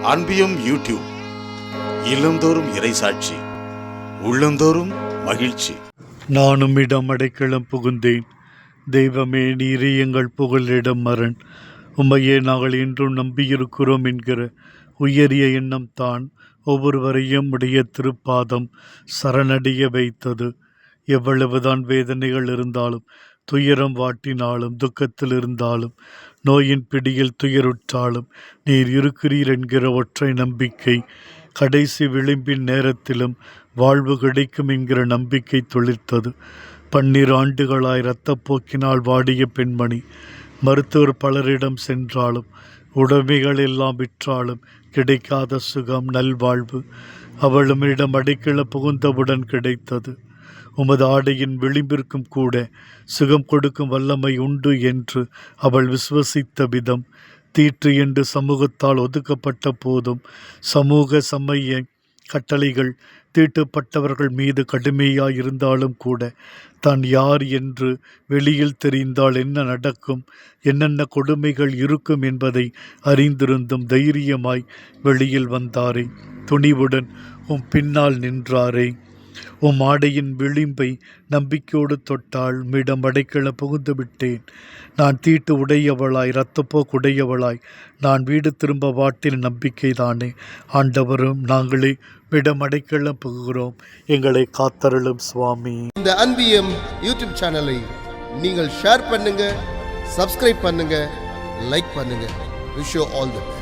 அன்பியும் YouTube இல்லந்தோறும் இறைசாட்சி உள்ளந்தோறும் மகிழ்ச்சி. நானும் இடம் அடைக்கலம் புகுந்தேன். தெய்வமே, நீரே எங்கள் புகலிடம் மரண். உம்மையே நாங்கள் இன்றும் நம்பியிருக்கிறோம் என்கிற உயரிய எண்ணம் தான் ஒவ்வொருவரையும் உடைய திருப்பாதம் சரணடைய வைத்தது. எவ்வளவுதான் வேதனைகள் இருந்தாலும், துயரம் வாட்டினாலும், துக்கத்தில் இருந்தாலும், நோயின் பிடியில் துயருற்றாலும் நீர் இருக்கிறீர் என்கிற ஒற்றை நம்பிக்கை, கடைசி விளிம்பின் நேரத்திலும் வாழ்வு கிடைக்கும் என்கிற நம்பிக்கை துளிர்த்தது. 12 ஆண்டுகளாய் இரத்தப்போக்கினால் வாடிய பெண்மணி மருத்துவர் பலரிடம் சென்றாலும், உடைமைகள் எல்லாம் விற்றாலும் கிடைக்காத சுகம், நல்வாழ்வு அவளுமிடம் அடைக்கல புகுந்தவுடன் கிடைத்தது. உமது ஆடையின் விளிம்பிற்கும் கூட சுகம் கொடுக்கும் வல்லமை உண்டு என்று அவள் விசுவசித்த விதம், தீற்று என்று சமூகத்தால் ஒதுக்கப்பட்ட போதும் சமூக சமய கட்டளைகள் தீட்டுப்பட்டவர்கள் மீது கடுமையாயிருந்தாலும் கூட தான் யார் என்று வெளியில் தெரிந்தால் என்ன நடக்கும், என்னென்ன கொடுமைகள் இருக்கும் என்பதை அறிந்திருந்தும் தைரியமாய் வெளியில் வந்தாரே, துணிவுடன் உம் பின்னால் நின்றாரே. உம் ஆடையின் விளிம்பை நம்பிக்கையோடு தொட்டால் மிடம் அடைக்கல புகுந்து விட்டேன். நான் தீட்டு உடையவளாய், இரத்தப்போக்கு உடையவளாய் நான் வீடு திரும்ப வாட்டின நம்பிக்கை தானே. ஆண்டவரும் நாங்களே மிடம் அடைக்கல புகுகிறோம், எங்களை காத்தருளும் சுவாமி. இந்த அன்பியம் யூடியூப் சேனலை நீங்கள் ஷேர் பண்ணுங்க, சப்ஸ்கிரைப் பண்ணுங்க, லைக் பண்ணுங்க. Wish you all the best.